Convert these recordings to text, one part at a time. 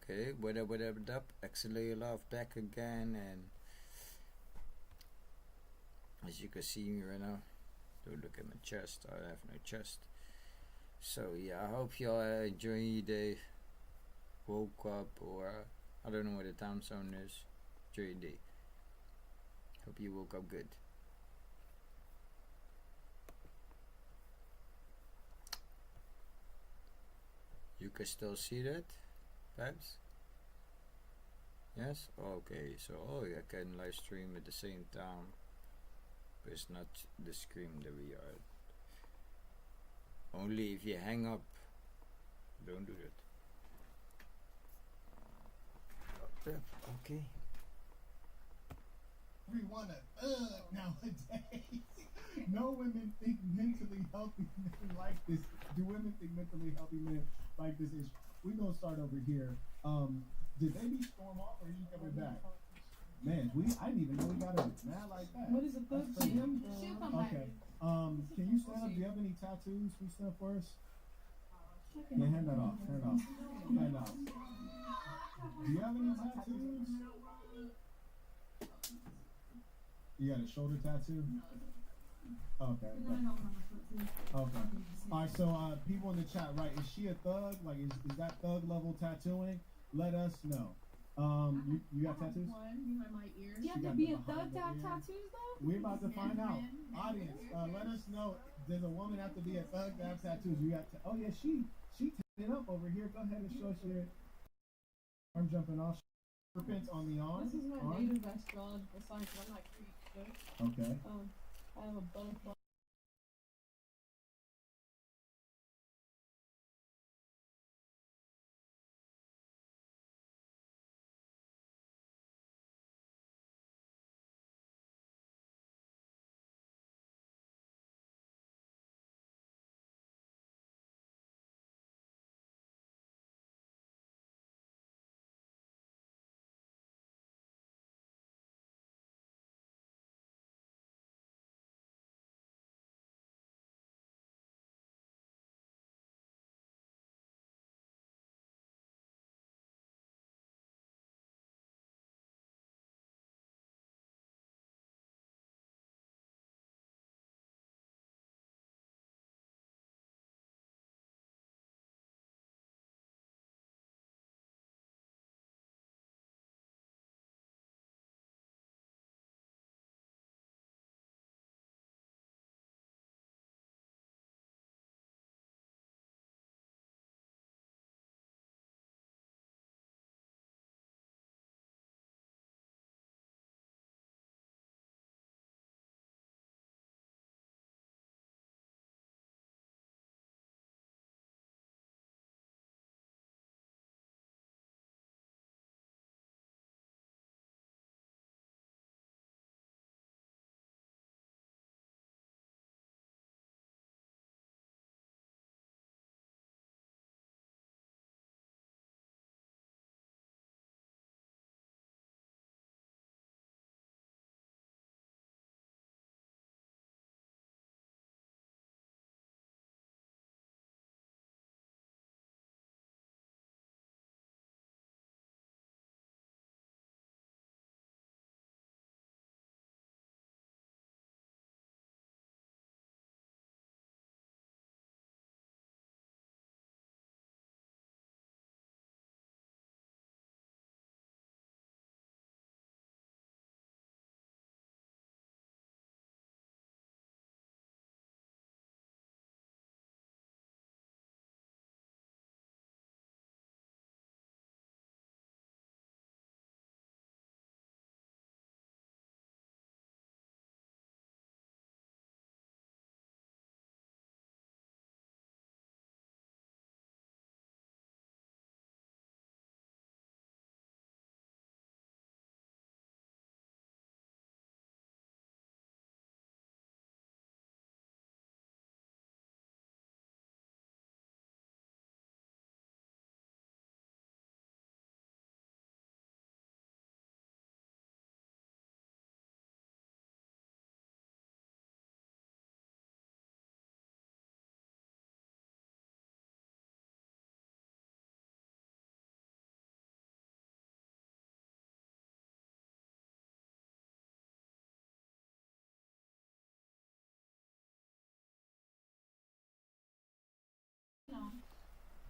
Okay, what up? Axellealove back again, and as you can see me right now, don't look at my chest. I have no chest. So yeah, I hope y'all enjoying your day. Woke up, or I don't know what the time zone is. Enjoy your day. Hope you woke up good. You can still see that, perhaps? Yes? Okay, so I can live stream at the same time, but it's not the screen that we are. Only if you hang up, don't do that. Okay. Everyone a nowadays. No women think mentally healthy men like this. Do women think mentally healthy men like this issue? We're gonna start over here. Did baby storm off or is she coming back? Man, I didn't even know we got a mad like that. What is it? She'll come back. Okay. Can you stand up? Do you have any tattoos? Can you stand up for us? Yeah, hand that off. Hand off. Hand off. Do you have any tattoos? You got a shoulder tattoo? Okay. Okay. Alright, so people in the chat, right? Is she a thug? Like, is that thug level tattooing? Let us know. You got tattoos? One behind my ears. You have to be a thug to have tattoos, though? We're about to find out. Audience, let us know. Does a woman have to be a thug to have tattoos? You got oh yeah, she tatted up over here. Go ahead and show us your arm jumping off. Serpents on the arm. This is my arm. native astrological sign, but I'm not Greek. Okay. I have a butterfly.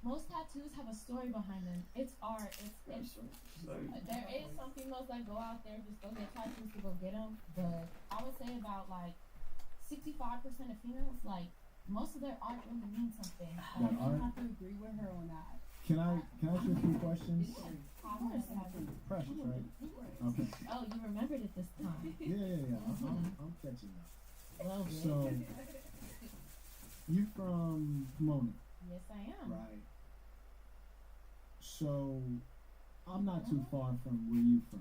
most tattoos have a story behind them. It's art. It's there is some females that go out there just go get tattoos to go get them, but I would say about like 65% of females, like most of their art really means something. That Like, art? I have to agree with her on that. Can I ask you a few questions? of course, Precious, right? Okay. oh, you remembered it this time. Yeah. I'm catching up. A little bit. So, you from Pomona, Yes, I am. right? So, I'm not too far from where you from.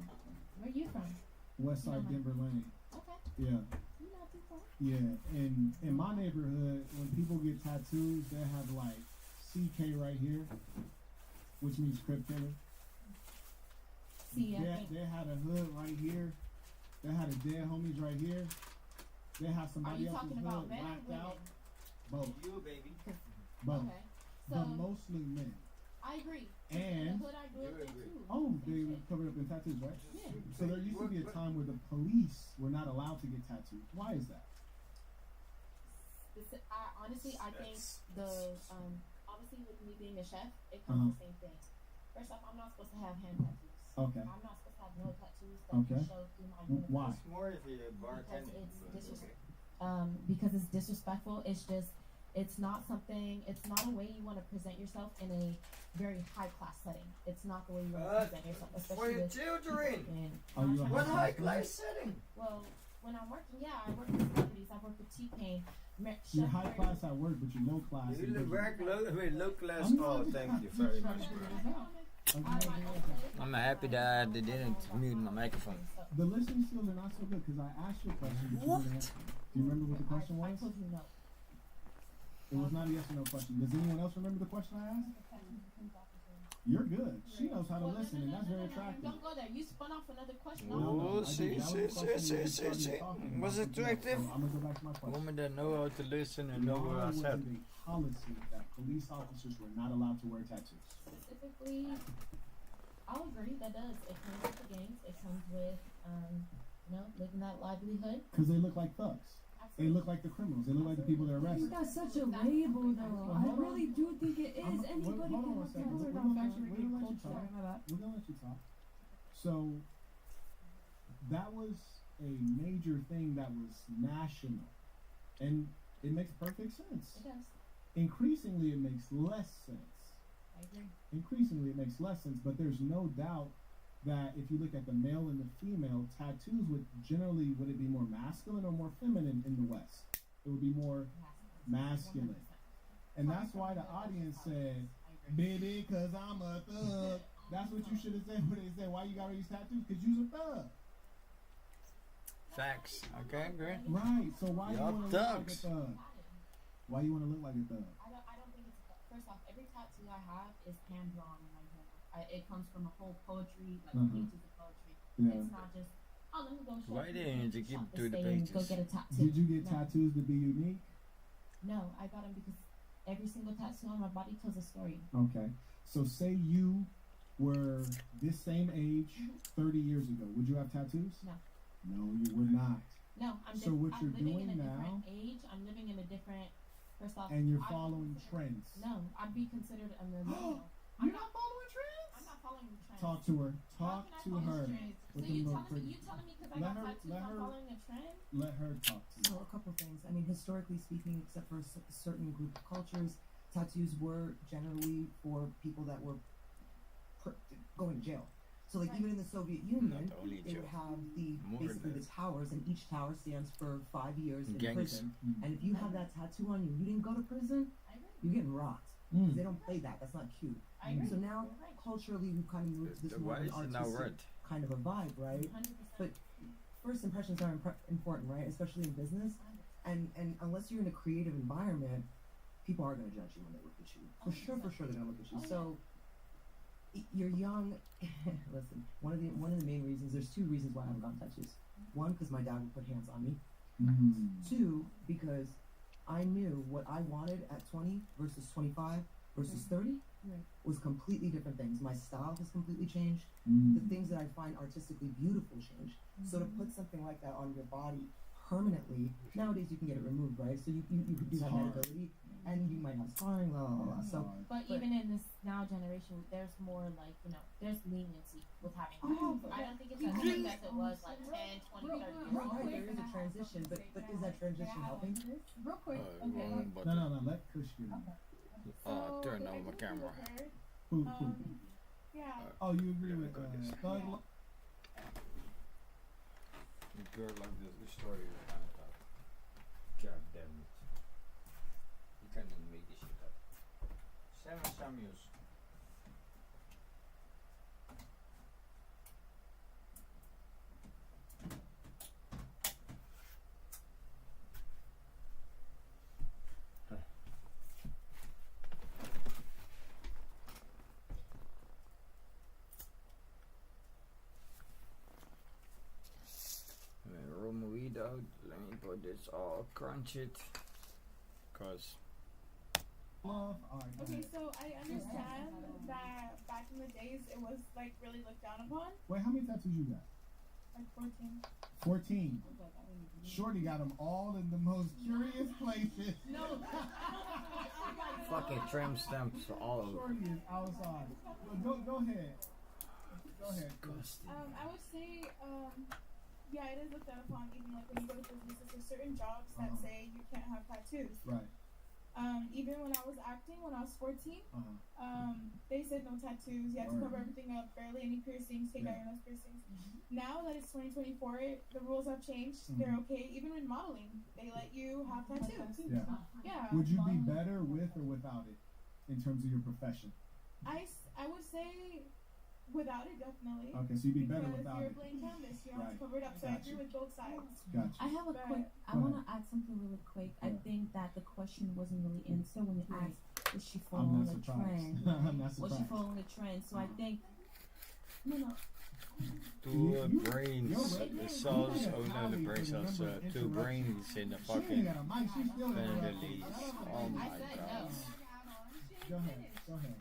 Where you from? West Side Denver Lane. Okay, Yeah. you're not too far. Yeah, and in my neighborhood, when people get tattoos, they have like CK right here, which means Crip Killer. See, I They, think. they had a hood right here. They had a dead homies right here. They have Are somebody you else's talking about hood men or whacked women? out. Both, You, baby. both, Okay, so but mostly men. I agree. And- the hood I grew up in agree. too. Oh, Same they were shit. covered up in tattoos, right? Yeah. So there used to be a time where the police were not allowed to get tattooed. Why is that? Honestly, I think obviously with me being a chef, it Uh-huh. comes the same thing. First off, I'm not supposed to have hand tattoos. Okay. I'm not supposed to have no tattoos that Okay. can show through my uniform. Why? It's more if you're bartending. Because it's disrespectful. It's not something. It's not a way you want to present yourself in a very high class setting. It's not the way you want to present yourself, For especially your with children. and Are you a What high high class class setting? well, when I'm working, yeah, I work with celebrities. I work with T-Pain. You're high class at work, but you're low class. You in look business. very low class. I'm Oh, not- thank you very much. Okay. I'm happy that they didn't mute my microphone. The listening skills are not so good because I asked you a question. But What? You didn't answer. Do you remember what the question I was? told you no. It was not a yes or no question. Does anyone else remember the question I asked? You're good. She knows how to Well, listen, and that's very attractive. Don't go there. You spun off another question. No, no, Oh, I did. see, That was see, the question see, we see, started see. talking Was about. it attractive? So I'm gonna go back to my question. Women that know how to listen and know what Why I was it said. a policy that police officers were not allowed to wear tattoos? Specifically, I'll agree that does. It comes with the gangs. It comes with, living that livelihood. Because they look like thugs. They look like the criminals. They look like the people that are I think arrested. that's such a label, though. I really do think it is. Anybody hold on can one look second. tattooed We're on gonna let fashion you- we're gonna let you culture. talk. My bad. We're gonna let you talk. So that was a major thing that was national, and it makes perfect sense. It does. Increasingly, it makes less sense. I agree. Increasingly, it makes less sense. But there's no doubt that if you look at the male and the female, tattoos would it be more masculine or more feminine in the West? It would be more masculine. And that's why the audience said, baby, cause I'm a thug. That's what you should have said when they said, why you got all these tattoos? Cause you's a thug. Facts. Okay, great. Right, so why you Y'all wanna look like a thugs. thug? Why you wanna look like a thug? I don't think it's first off. Every tattoo I have is hand drawn in my journal. It comes from a whole poetry, like Mhm. pages of poetry. Yeah. It's not just let me go. Why shop didn't you shop keep this to the thing and Go pages? get a tattoo. Did you get No. tattoos to be unique? No, I got them because every single tattoo on my body tells a story. Okay. So say you were this same age 30 years ago. Would you have tattoos? No. No, you would not. No, I'm So what I'm you're living in a doing different now- age. I'm living in a different. First off, And you're I'd be following considered- trends. No, I'd be considered a millennial. I'm You're not. not following I'm trends? not following the trend. Talk to her. How Talk can I to follow her. trends? So with you them little telling me pretty- you telling me because I Let got her- tattoos let I'm her- following a trend? Let her talk to you. So a couple things. I mean, historically speaking, except for a certain group of cultures, tattoos were generally for people that were going to jail. So, like, Right. even in the Soviet Union, Not only they would jail. have More basically than the towers, and each tower stands for 5 years in Gangs. prison. And if you have that tattoo on you, you didn't go to prison, I agree. you're getting rocked. Because Mm. they don't play that. That's not cute. I agree. So now, You're right. culturally, we've kind of moved to this The more of why an is it now artistic red? kind of a vibe, right? 100%. But first impressions are important, right? Especially in business. And unless you're in a creative environment, people are going to judge you when they look at you. For sure, they're going to look at you. Oh, yeah. So you're young. Listen, one of the main reasons. There's two reasons why I haven't gotten tattoos. One, because my dad would put hands on me. Mm. Two, because I knew what I wanted at 20 versus 25 versus 30 Right. was completely different things. My style has completely changed. Mm. The things that I find artistically beautiful change. So to put something like that on your body permanently, nowadays you can get it removed, right? So you have that hard. ability, and you might have scarring, blah blah blah. So, But even in this now generation, there's more like, there's leniency with having tattoos. I don't think it's as big as it was like 10, 20, 30 years ago. right, there is a transition, but is that transition helping? Real quick. Wrong No, button. no, let Kush get in. Turn on my camera. Who? Yeah. Oh, you agree with Thug? A girl like this, the story is kind of tough. God damn it. You can't even make this shit up. 7 Samuels. Let me put this all crunch it, cause Love. All right. Go Okay, ahead. so I understand that back in the days it was like really looked down upon. Wait, how many tattoos you got? Like 14. 14. Shorty got them all in the most curious places. No. fucking tramp stamps all over. Shorty is outside. Go ahead. Go ahead. Disgusting. I would say, yeah, it is looked down upon. Even like when you go to businesses, there's certain jobs that say you can't have tattoos. Right. Even when I was acting, when I was 14, Uh-huh. they said no tattoos. You have to Word. cover everything up. Barely any piercings. Take out your nose piercings. Now that it's 2024, the rules have changed. They're okay. Even in modeling, they let you have tattoos. Yeah. Yeah. Would you be better with or without it in terms of your profession? I would say without it, definitely. Okay, so you'd be better Because without you're it. a blank canvas. You have Right. to cover it up. So I Gotcha. agree with both sides. Gotcha. I have a quick. I Go want to add something really quick. I Yeah. think that the question wasn't really answered when you asked, "Was she I'm following not the surprised. trend?" I'm not Was she surprised. following the trend? So I think, no. Two brains, you're the right. cells, You oh no, the Callie brain for the cells, number of 2 interruptions. brains in the She ain't fucking got a mic. She's still interrupting. Benedict's. Shut up. Oh my I said god. Go ahead. Go ahead.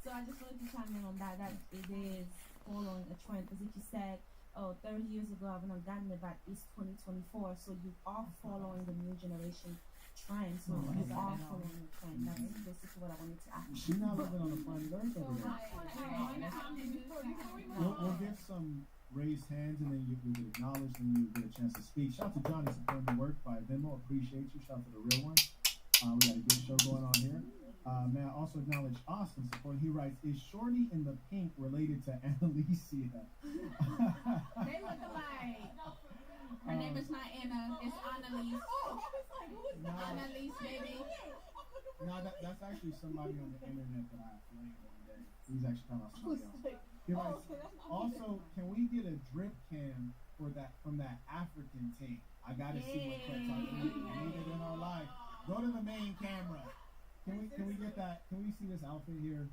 So I just wanted to chime in on that. That it is following a trend because if you said, "Oh, 30 years ago I haven't gotten it, but it's 2024," so you are following the new generation trend. So you are following the trend. That's basically what I wanted to add. She's not living on the planet Earth over there. We'll get some raised hands and then you get acknowledged and you get a chance to speak. Shout out to Johnny supporting the work by Venmo. Appreciate you. Shout out to the real one. We got a good show going on here. May I also acknowledge Austin supporting. He writes, "Is Shorty in the pink related to Annalicia?" They look alike. Her name is not Anna, it's Annalise. Annalise, baby. No, that's actually somebody on the internet that I flamed one day. He's actually talking about somebody else. He writes, also, can we get a drip cam for that from that African team? I gotta see what clips are. We need it in our life. Go to the main camera. Can we get that? Can we see this outfit here?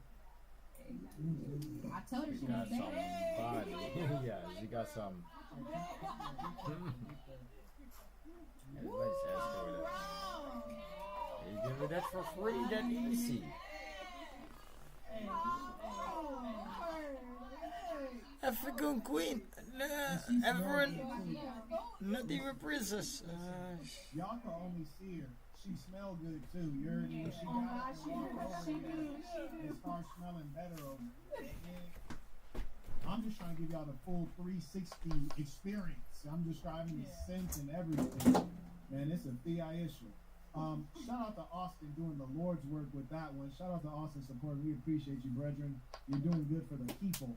I told her she Got was some bad. body. Yeah, she got some. Everybody's asking for that. You give her that for free, that easy. African queen. Everyone, not even princess. Y'all can only see her. She smell good too. You heard me? She got it starts smelling better over there. I'm just trying to give y'all the full 360 experience. I'm describing the scent and everything. Man, it's a TI issue. Shout out to Austin doing the Lord's work with that one. Shout out to Austin supporting. We appreciate you, brethren. You're doing good for the people.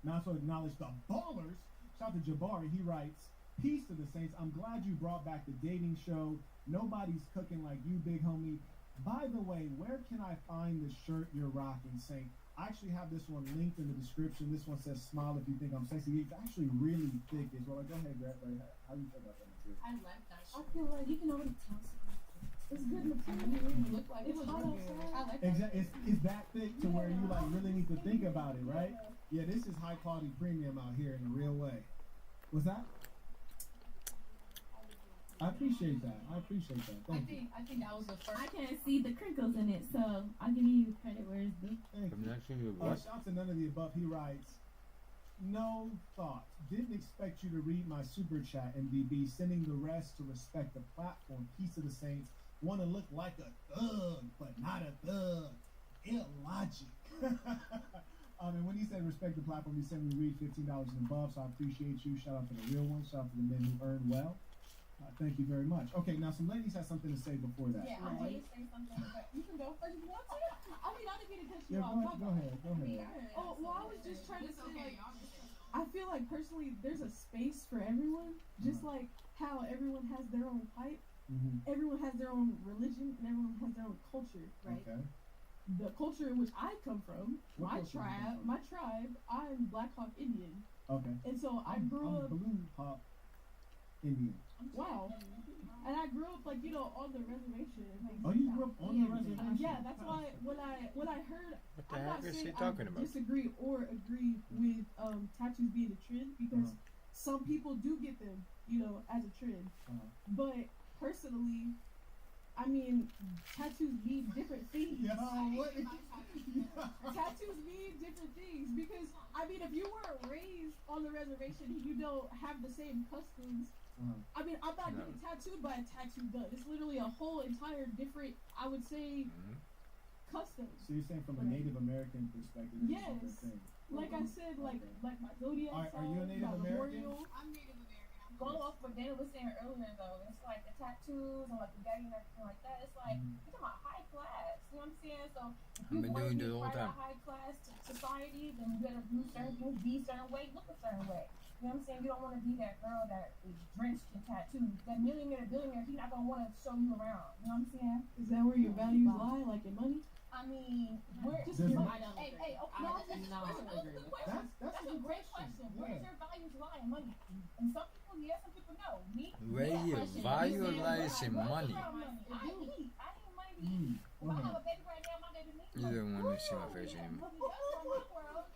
Now, also acknowledge the ballers. Shout out to Jabari. He writes, "Peace to the saints. I'm glad you brought back the dating show. Nobody's cooking like you, big homie. By the way, where can I find the shirt you're rocking, Saint? I actually have this one linked in the description. This one says, smile if you think I'm sexy. It's actually really thick as well. Go ahead, Greg. How do you feel about that material? I like that I shit. feel like you can already tell. It's good material. It look like It was hot good. outside. I like that. Exactly. It's that thick to where you like really need to think about it, right? Yeah, this is high quality premium out here in a real way. What's that? I appreciate that. Thank you. I think that was the first. I can't see the crinkles in it, so I'll give you credit where it's due. Thank I'm you. not sure you what. Shout out to none of the above. He writes, "No thought. Didn't expect you to read my super chat, MDB. Sending the rest to respect the platform. Peace to the saints. want to look like a thug, but not a thug. Illogic. And when he said respect the platform, he said we read $15 and above, so I appreciate you. Shout out to the real ones. Shout out to the men who earn well. Thank you very much. Okay, now some ladies have something to say before that. Yeah, I want to say something, but you can go first if you want to. I mean, I didn't get to cut you Yeah, off. go ahead. Oh, well, I was just trying to say, like, I feel like personally there's a space for everyone, just like how everyone has their own type, everyone has their own religion, and everyone has their own culture, right? Okay. The culture in which I come from, What my culture do you come tribe, I'm Black Hawk Indian, Okay. and so I I'm grew up. Blue Hawk Indian. Wow. And I grew up like on the reservation. And things Oh, like you that. grew up on the reservation? Yeah, that's why when I heard, What the I'm heck not is saying he talking I about? disagree or agree with tattoos being a trend because some people do get them, as a trend. But personally, I mean, tattoos mean different things. Yo, what? Tattoos mean different things because I mean, if you weren't raised on the reservation, you don't have the same customs. I mean, I'm not getting tattooed by a tattoo gun. It's literally a whole entire different, I would say, customs. So you're saying from a Native American perspective? It's a different Yes. thing. Like I said, like my zodiac Are you a sign, Native my American? memorial. I'm Native American. I'm Going off what Dana was saying earlier, though, it's like the tattoos and like the daddy and everything like that. It's like you're talking about high class. You know what I'm saying? So if you been want doing to it be all part the of time. a high class society, then you better do certain things, be a certain way, look a certain way. You know what I'm saying? You don't want to be that girl that is drenched in tattoos. That millionaire, billionaire, he's not gonna want to show you around. You know what I'm saying? Is that where your values lie, like in money? I mean, where? Just your- Hey, okay, that's a good question. That's That's a great question. Yeah. Where's your values lie in money? And some people, yes, some people no. Me, Where your question. value You said, lies in what's money. around money? I need money to eat. If I have a baby right now, my baby needs You money. don't want to see my face anymore. That's from my world.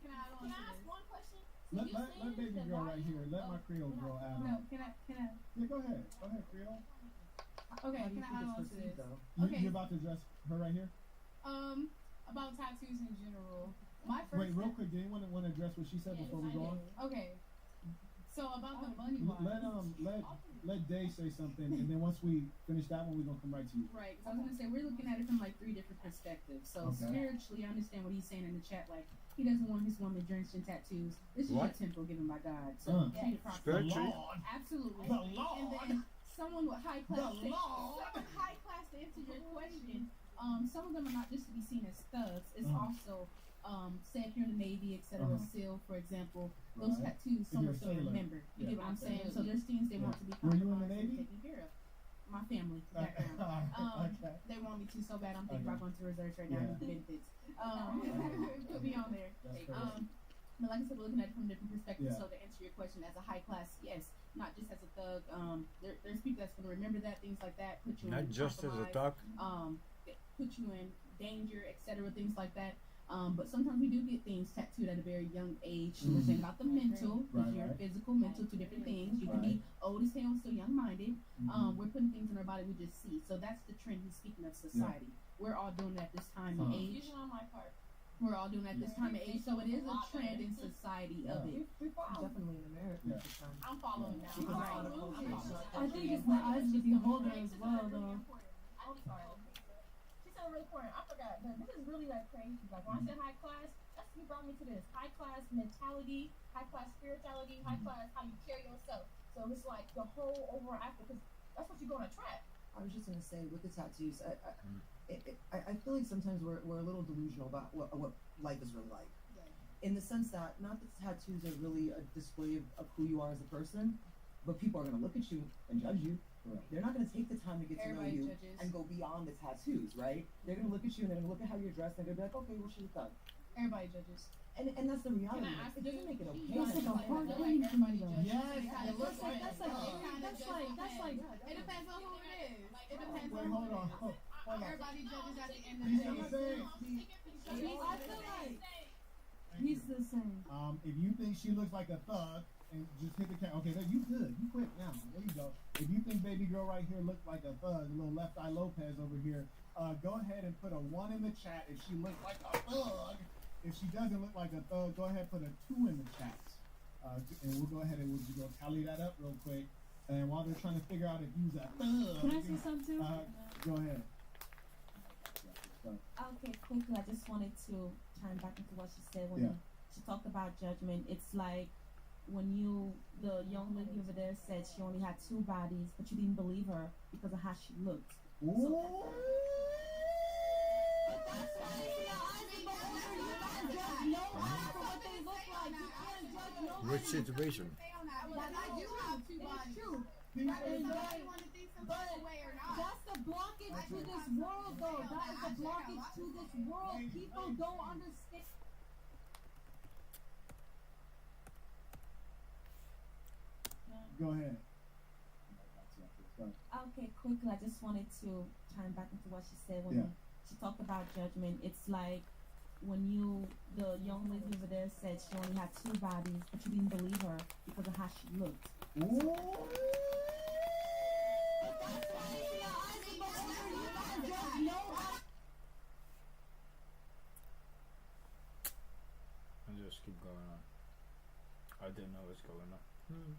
Can I Can I ask one question? Let You saying baby the girl right value here. Let of- my Creole girl add No, on. can I? Yeah, go ahead. Go ahead, Creole. Okay, How do you can I think add it's on to perceived, this? though? Okay. You're about to address her right here? About tattoos in general. My first. Wait, real quick. Do anyone want to address what she said before we go on? Okay. So about the money Let Day say something, and then once we finish that one, we're gonna come right to you. Right, 'cause I was gonna say we're looking at it from like 3 different perspectives. So Okay. spiritually, I understand what he's saying in the chat. Like he doesn't want his woman drenched in tattoos. This is What? your temple given by God. So treat it properly. Spiritually? Lord, Absolutely. the And Lord, then someone with high class. the Lord. Someone high class to answer your question. Some of them are not just to be seen as thugs. It's also say if you're in the Navy, etc., SEAL, for example, those Right. tattoos, If some you're are a still sailor. remember. You Yeah. get what I'm saying? So there's things they want to be Were you in the compromised and Navy? taken care of. My family background. Okay. They want me to so bad. I'm thinking Okay. about going to reserves right now. Yeah. I need benefits. Put me on there. That's crazy. But like I said, we're looking at it from a different perspective. Yeah. So to answer your question, as a high class, yes, not just as a thug. There's people that's going to remember that, things like that, put you Not in just as a compromise, talk. put you in danger, etc., things like that. But sometimes we do get things tattooed at a very young age. We're saying about the mental, because Right, you're right. physical, mental, two different things. You can be old as hell and still young-minded. We're putting things in our body we just see. So that's the trend he's speaking of society. We're all doing it at this time and age. Usually on my part. We're all doing it at this time and age. So it is a trend in society of it. We follow. Definitely in America Yeah. at the time. I'm following now. Because I'm a lot of following. cultures- I think it's the eyes of the beholder as well, though. I'm sorry. She said really important. I forgot. But this is really like crazy. Like when I said high class, that's what brought me to this. High class mentality, high class spirituality, high class how you carry yourself. So it's like the whole overall aspect, because that's what you're going to attract. I was just gonna say with the tattoos, I feel like sometimes we're a little delusional about what life is really like. In the sense that not that tattoos are really a display of who you are as a person, but people are gonna look at you and judge you. Right. They're not gonna take the time to get to know Everybody you judges. and go beyond the tattoos, right? They're gonna look at you and they're gonna look at how you're dressed and they're gonna be like, okay, well she's a thug. Everybody judges. And that's the reality. Can I ask It doesn't make it okay. It's like a hard Like thing for me, everybody though. judges. Yes, It kinda it looks looks like that's a like thug. It depends on who it is. It depends Wait, on hold who on. it is. Hold on. Everybody judges at the end of He's the the day. same. I feel like he's the same. If you think she looks like a thug, and just hit the camera. Okay, there, you good. You quick now. There you go. If you think baby girl right here looks like a thug, a little Left Eye Lopez over here, go ahead and put a 1 in the chat if she looks like a thug. If she doesn't look like a thug, go ahead and put a 2 in the chat. And we'll go ahead and we'll tally that up real quick. And while they're trying to figure out if you use that, Can I say something too? go ahead. Okay, quickly, I just wanted to chime back into what she said when Yeah. she talked about judgment. It's like when the young lady over there said she only had two bodies, but you didn't believe her because of how she looked. Ooh. Which situation? That's the blockage to this world, though. That is the blockage to this world. People don't understand. Go ahead. Okay, quickly, I just wanted to chime back into what she said when Yeah. she talked about judgment. It's like when the young lady over there said she only had two bodies, but you didn't believe her because of how she looked. Ooh. And just keep going on. I didn't know what's going on.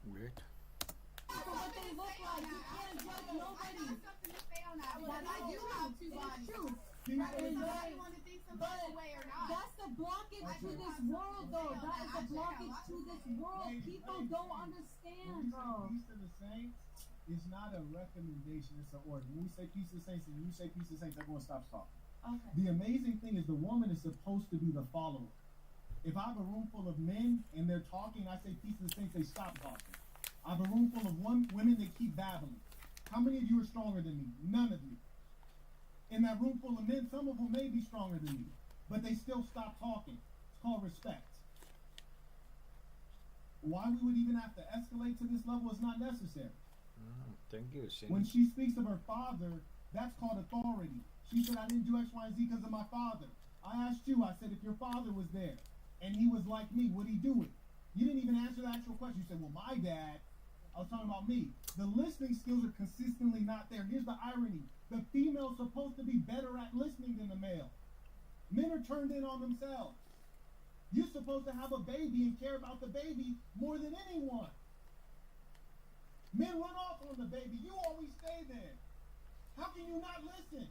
Weird. What they look like, you can't judge nobody. It's true. That's the blockage to this world, though. That is the blockage to this world. People don't understand, bro. Peace to the saints is not a recommendation, it's an order. When we say peace to the saints and you say peace to the saints, everyone stops talking. Okay. The amazing thing is the woman is supposed to be the follower. If I have a room full of men and they're talking, I say peace to the saints, they stop talking. I have a room full of women that keep babbling. How many of you are stronger than me? None of you. In that room full of men, some of them may be stronger than me, but they still stop talking. It's called respect. Why we would even have to escalate to this level is not necessary. Thank you, Sin. When she speaks of her father, that's called authority. She said, I didn't do X, Y, and Z because of my father. I asked you, I said, if your father was there and he was like me, would he do it? You didn't even answer the actual question. You said, well, my dad. I was talking about me. The listening skills are consistently not there. Here's the irony. The female's supposed to be better at listening than the male. Men are turned in on themselves. You're supposed to have a baby and care about the baby more than anyone. Men run off on the baby. You always stay there. How can you not listen?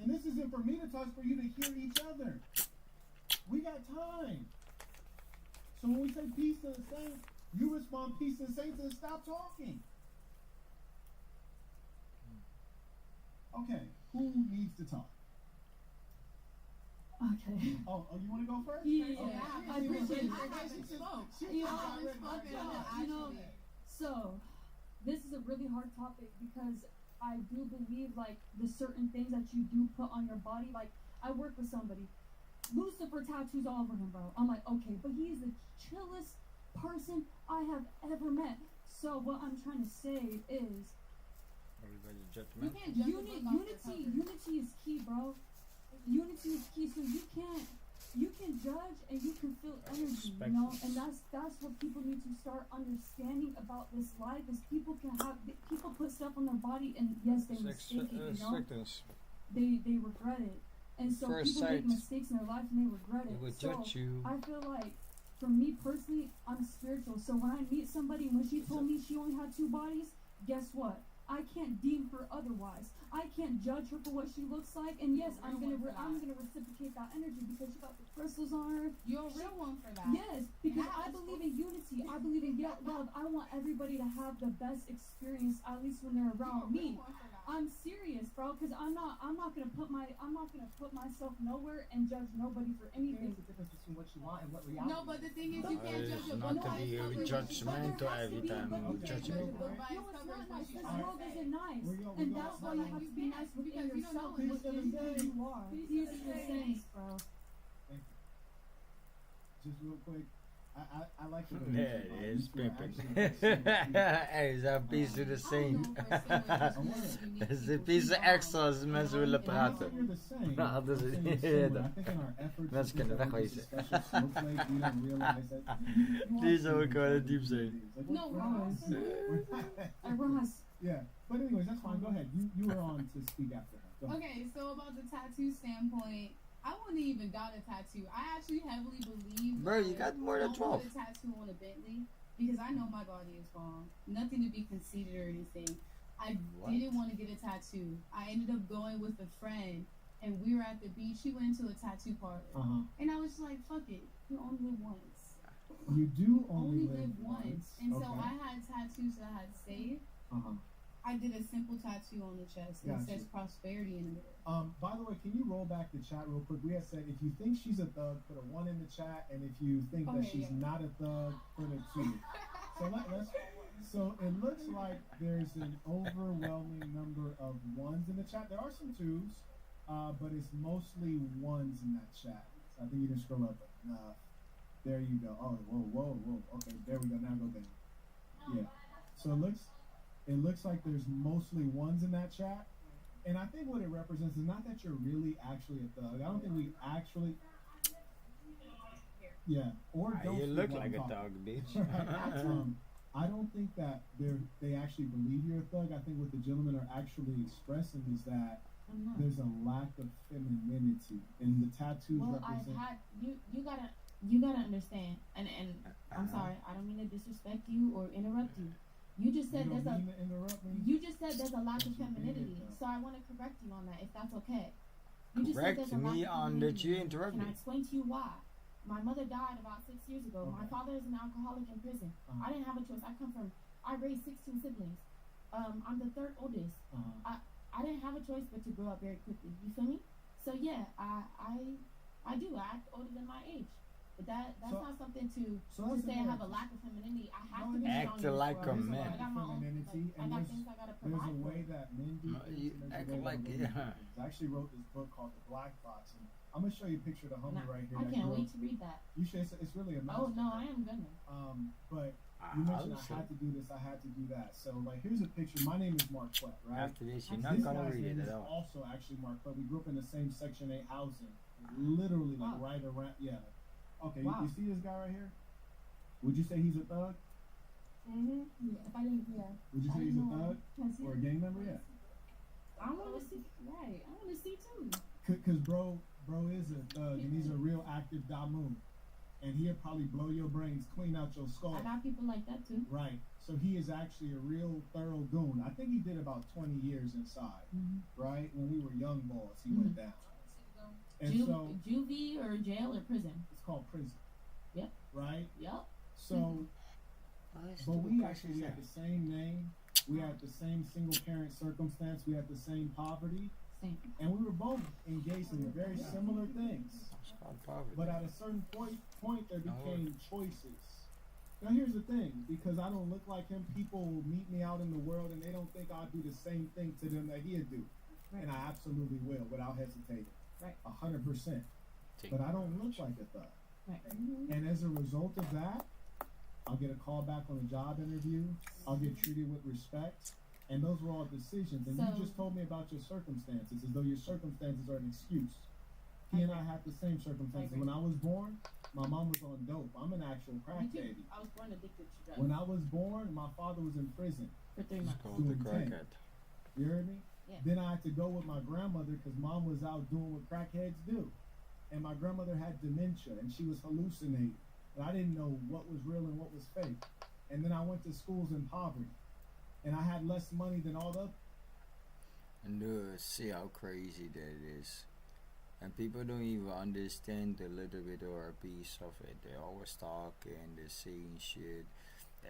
And this isn't for me to talk, for you to hear each other. We got time. So when we say peace to the saints, you respond peace to the saints and stop talking. Okay, who needs to talk? Okay. Oh, you want to go first? Yeah, I appreciate it. You know, So, this is a really hard topic because I do believe, like, the certain things that you do put on your body. Like, I work with somebody. Lucifer tattoos all over him, bro. I'm like, okay, but he's the chillest person I have ever met. So what I'm trying to say is, Everybody's You judgmental. can't judge a book off its cover. unity is key, bro. Unity is key. So you can judge and you can feel energy, you know, and that's what people need to start understanding about this life. Is people put stuff on their body and yes, they mistake it, you know, they regret it. And so First people make sight, mistakes in their life and they regret He it. would So judge you. I feel like, for me personally, I'm spiritual. So when I meet somebody, when she told me she only had two bodies, guess what? I can't deem her otherwise. I can't judge her for what she looks like. And yes, I'm gonna reciprocate that energy because she got the crystals on her. You're a real one for that. Yes, because I believe in unity. I believe in love. I want everybody to have the best experience, at least when they're around me. I'm serious, bro, because I'm not gonna put myself nowhere and judge nobody for anything. There's a difference between what you want and what reality. No, but the thing is, you can't judge a Not book to by be its cover. judgmental every time you judge No, it. it's not nice. This world isn't nice, and that's why you have to be nice within yourself and within who you are. These are the things, bro. Thank you. Just real quick, I I like it. Yeah, it is pimping. Hey, is dat een piece of the same? Dat is een piece extra als mensen willen praten. Nou, dat is mensen kunnen wegwezen. Die zou ook wel diep zijn. No, Ross. Ross. Yeah, but anyways, that's fine. Go ahead. You were on to speak after her. Go ahead. Okay, so about the tattoo standpoint, I wouldn't even got a tattoo. I actually heavily believe. Bro, you got more than I 12. want a tattoo on a Bentley because I know my body is wrong. Nothing to be conceited or anything. I didn't want to get a tattoo. I ended up going with a friend, and we were at the beach. She went to a tattoo parlor, and I was like, "Fuck it, you only live once." You do Only live once, and so Okay. I had tattoos that I had saved. I did a simple tattoo on the chest, and it Gotcha. says prosperity in the middle. By the way, can you roll back the chat real quick? We had said if you think she's a thug, put a 1 in the chat, and if you think that Okay, she's yeah. not a thug, put a 2. So let's. So it looks like there's an overwhelming number of 1s in the chat. There are some 2s, but it's mostly 1s in that chat. So I think you can scroll up enough. There you go. Oh, whoa. Okay, there we go. Now go down. Yeah. So it looks like there's mostly 1s in that chat. And I think what it represents is not that you're really actually a thug. I don't think we actually. Yeah. Or don't. You speak look while like I'm a talking. dog, bitch. I don't think that they actually believe you're a thug. I think what the gentlemen are actually expressing is that I'm not. there's a lack of femininity, and the tattoos Well, I've represent. had you gotta understand, and I'm sorry, I don't mean to disrespect you or interrupt you. You just said You there's don't a mean to interrupt me. you just said there's a lack of Yes, you did, femininity, though. so I want to correct you on that, if that's okay. You just Correct said there's a lack me of on that you femininity. interrupt Can me. I explain to you why? My mother died about 6 years ago. My Okay. father is an alcoholic in prison. Uh-huh. I didn't have a choice. I raised 16 siblings. I'm the third oldest. I didn't have a choice but to grow up very quickly. You feel me? So yeah, I do act older than my age. But that's So- not something to that's say I the have a thing. lack of femininity. I have No, to be you Act strong. like a There's man. I got my own. femininity, I and got there's- things I gotta There's provide a for. way that men do No, things, you and there's act a way that like women yeah. do things. I actually wrote this book called The Black Box, and I'm gonna show you a picture of the homie right here. I that can't grew wait up- to read that. You should. It's really a Oh masterpiece. no, I am gonna. But you mentioned I had to do this, I had to do that. So like, here's a picture. My name is Marquette, right? After this, you're This not gonna guy's read name it is at all. also actually Marquette. We grew up in the same Section 8 housing, literally like Oh. right around. Yeah. Okay, Wow. you see this guy right here? Would you say he's a thug? Yeah, if I didn't, yeah. Would you I say he's a didn't know. thug Can I see or a it? gang member? Yeah. I want to see. Right, I want to see too. Cause bro is a thug and he's a real active Damoon, and he'll probably blow your brains clean out your skull. I got people like that too. Right. So he is actually a real thorough goon. I think he did about 20 years inside. Right? When we were young boys, he went down. And so Juvie or jail or prison. it's called prison. Yep. Right? Yep. So but we actually had the same name, we had the same single parent circumstance, we had the same poverty, Same. and we were both engaged in very similar things. It's called poverty. But at a certain point there became choices. Now here's the thing, because I don't look like him, people meet me out in the world and they don't think I'll do the same thing to them that he'd do. Right. And I absolutely will, without hesitating. Right. 100%. But I don't look like a thug. Right. And as a result of that, I'll get a call back on a job interview. I'll get treated with respect. And those were all decisions. And So- you just told me about your circumstances, as though your circumstances are an excuse. He and I had the same circumstances. agree. When I was born, my mom was on dope. I'm an actual crack Me too. baby. I was born addicted to drugs When I was born, my father was in prison. for 3 It's months. called the Doing 10. crackhead. You heard me? Yeah. Then I had to go with my grandmother because mom was out doing what crackheads do. And my grandmother had dementia and she was hallucinating. And I didn't know what was real and what was fake. And then I went to schools in poverty. And I had less money than all the. And see how crazy that is. And people don't even understand a little bit or a piece of it. They always talking, they're saying shit,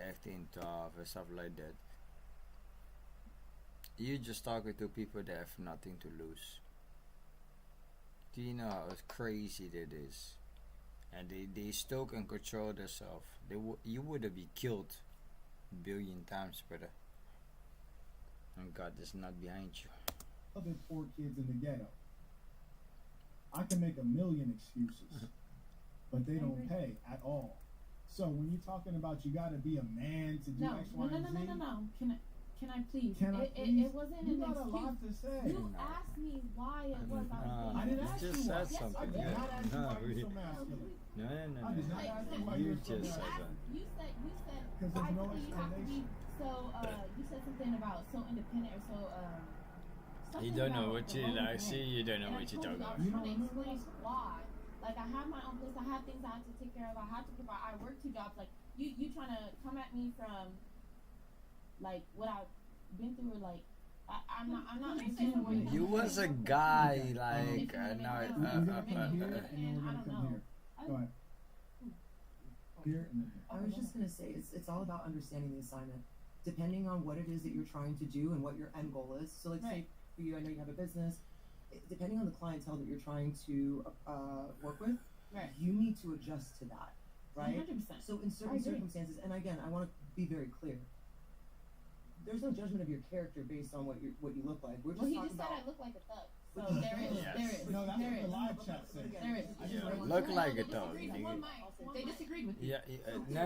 acting tough and stuff like that. You're just talking to people that have nothing to lose. Do you know how crazy that is? And they still can control themselves. You would have been killed a billion times, brother. And God is not behind you. Other poor kids in the ghetto. I can make a million excuses, but they don't pay at all. So when you're talking about you got to be a man to do No, X, no, Y, no, and no, Z, no, no, no. Can I please? Can I It please? wasn't You an got a lot excuse. to say. You asked me why it was I was No, being I didn't you ask just you why. said Yes, I something. did Yeah. not ask you No, why you're so we- masculine. no, I did not ask you why You you're so just said masculine. that. You said 'Cause there's why no do you have to be explanation. so you said something about so independent or so You something don't know about what you the role like. of See, men. you don't know And I what you're told talking you I about. was You trying to don't remember? explain why. Like I have my own place, I have things I have to take care of, I have to provide, I work 2 jobs. Like you trying to come at me from like what I've been through, or like I'm not understanding where You was a guy like We're gonna come here and then we're gonna come here. Go ahead. Here and then here. I was just gonna say it's all about understanding the assignment, depending on what it is that you're trying to do and what your end goal is. So, like, say for you, I know you have a business. Depending on the clientele that you're trying to work with, you need to adjust to that, right? 100%. So, in certain circumstances, and again, I want to be very clear. There's no judgment of your character based on what you look like. We're just Well, he talking just said about. I look like a thug. So But- there is, Yes. there is, No, that's there what the is. live chat said. There is. Yeah, look like a dog. They nigga. disagreed with you. Yeah, no.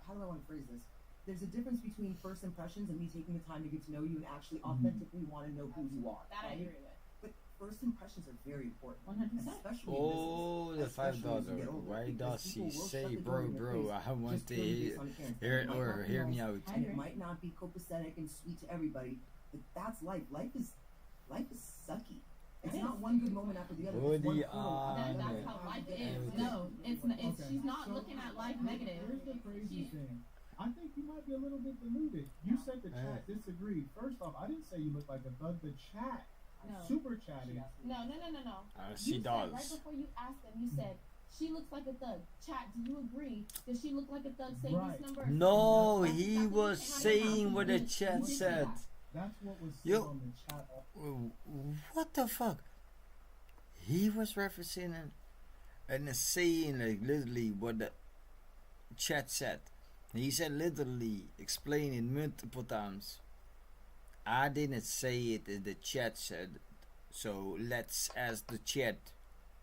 How do I want to phrase this? There's a difference between first impressions and me taking the time to get to know you and actually Mm-hmm. authentically want to know who you are. That I right? agree with. But first impressions are very important, 100%. especially in Oh, business, the especially as $5. you get older, Why because does people she will say, shut the door in your bro? face I want just to purely hear, based on appearance. hear It might or not be hear me nice, out. I and agree. it might not be copacetic and sweet to everybody, but that's life. Life is sucky. It's It not is. one good moment after the other. Woody It's one on hurdle after That's the how other. life Get is. everything. No, it's not. It's, Okay. she's not So- looking at life negative. Here's the crazy She- thing. I think you might be a little bit deluded. You said the chat disagreed. First off, I didn't say you look like a thug. The chat No. super chatted. No. She You said right does. before you asked them, you said she looks like a thug. Chat, do you agree? Does she look like a thug? Say Right. this number. No, That's he exactly was what came out of your saying mouth. what You the did- chat you did say said. that. That's what was said Yo. on the chat. What the fuck? He was referencing and saying like literally what the chat said. He said literally explaining multiple times. I didn't say it, the chat said. So let's ask the chat,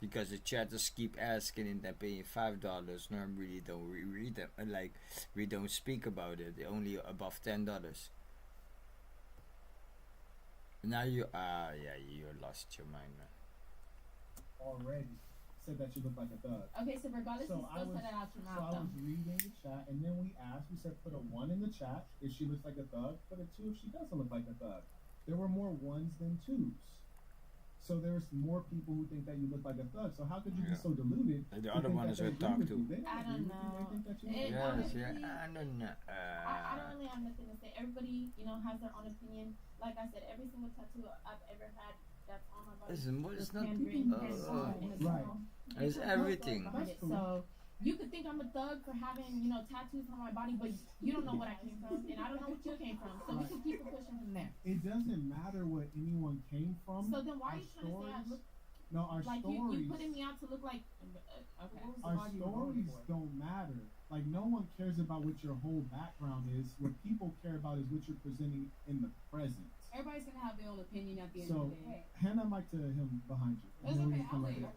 because the chat just keep asking and they're paying $5. Normally don't read them, like we don't speak about it. Only above $10. Now you you lost your mind, man. Already said that you look like a thug. Okay, so regardless, So you I still was, said it out your so mouth, I though. was reading the chat, and then we asked. We said put a 1 in the chat if she looks like a thug. Put a 2 if she doesn't look like a thug. There were more 1s than 2s. So there's more people who think that you look like a thug. So how could you be Yeah. so deluded? The to other think one that is they with agree talk with to. you? They don't I agree don't with you. They know. think that you It- look Yes, honestly, yeah, I don't know. I don't really have nothing to say. Everybody, has their own opinion. Like I said, every single tattoo I've ever had that's on my body. It's not. handwritten, Right. It's everything. behind it. That's cool. So you could think I'm a thug for having, tattoos on my body, but you don't know what I came from, and I don't know what you came from. So we can keep it pushing from there. It doesn't matter what anyone came from. So then why are Our you trying to say I stories- look No, our like stories. you putting me out to look like? Okay. Our stories don't matter. Like, no one cares about what your whole background is. What people care about is what you're presenting in the present. Everybody's gonna have their own opinion at the end So, of the day. hand that mic to him behind you. It's And then we okay, can come I'll right leave. back.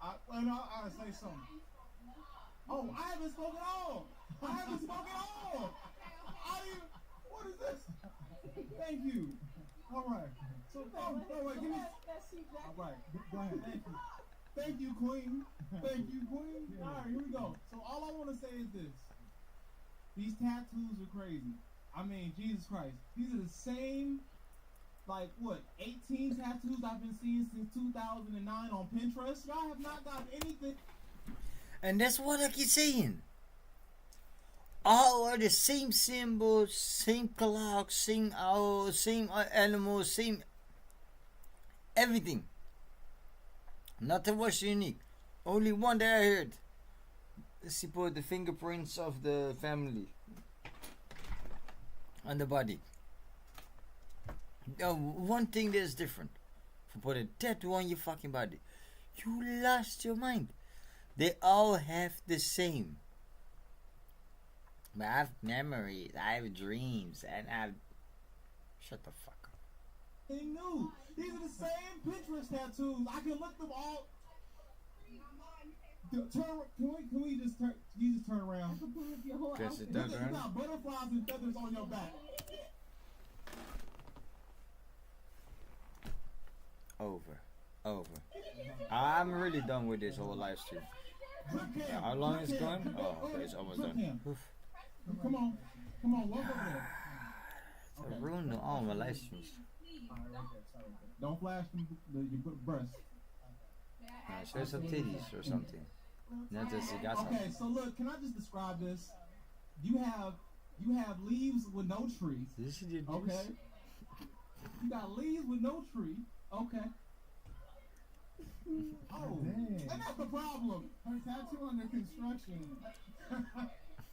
I gotta say something. Oh, I haven't spoken all. What is this? Thank you. All right. So, wait, give me. All right. Go ahead. Thank you, Queen. All right, here we go. So all I want to say is this: these tattoos are crazy. I mean, Jesus Christ, these are the same. 18 tattoos I've been seeing since 2009 on Pinterest. Y'all have not got anything. And that's what I keep saying. All are the same symbols, same clocks, same owls, same animals, same everything. Nothing was unique. Only one that I heard. She put the fingerprints of the family on the body. Now, one thing that is different. For putting a tattoo on your fucking body. You lost your mind. They all have the same. But I have memories, I have dreams, and shut the fuck up. Anything new. These are the same Pinterest tattoos. I can look them all. Can we just turn? You just turn around. I can pull up your whole Guess it outfit. does, You right? got butterflies and feathers on your back. Over. I'm really done with this whole live stream. How long is it going? Oh, okay, it's almost done. Oof. Come on, walk over there. I ruined all my live streams. Don't flash your breasts. Show some titties or something. Not just you got something. Okay, so look, can I just describe this? You have leaves with no tree. This is your Okay. You got leaves with no tree. Okay. Oh, Dang. and that's the problem. Her tattoo under construction.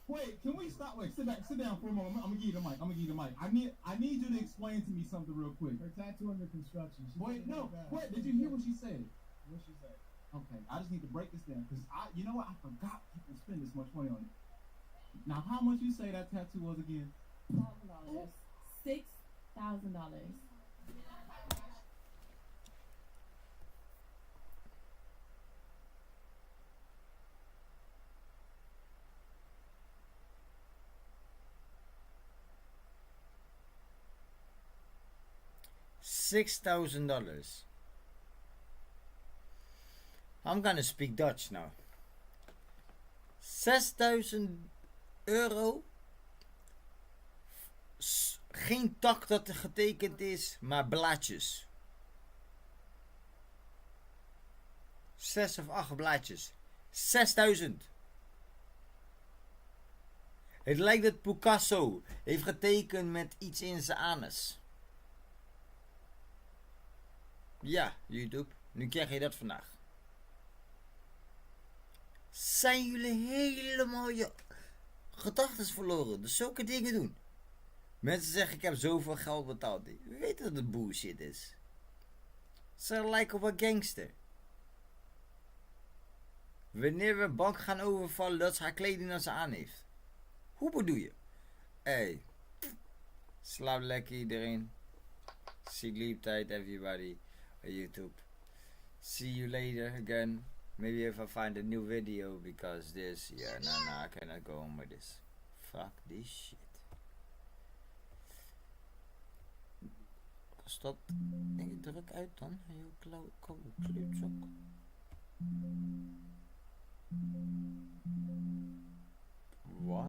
Wait, can we stop? Wait, sit down for a moment. I'm gonna give you the mic. I need you to explain to me something real quick. Her tattoo under construction. Wait, no. Wait, did you hear what she said? What she said? Okay, I just need to break this down because you know what? I forgot people spend this much money on it. Now, how much you say that tattoo was again? $6,000. $6,000. I'm gonna speak Dutch now. 6.000 euro. Geen tak dat er getekend is, maar blaadjes. 6 of 8 blaadjes. 6.000. Het lijkt dat Picasso heeft getekend met iets in zijn anus. Ja, YouTube. Nu krijg je dat vandaag. Zijn jullie helemaal je gedachten verloren? Dus zulke dingen doen. Mensen zeggen ik heb zoveel geld betaald. We weten dat het bullshit is. Ze lijken op een gangster. Wanneer we een bank gaan overvallen dat ze haar kleding aan ze aan heeft. Hoe bedoel je? Hey. Slaap lekker iedereen. Sleep tight everybody. YouTube. See you later again. Maybe if I find a new video because this, yeah, no, I cannot go on with this. Fuck this shit. Stop. Denk je druk uit dan? Je klootzak.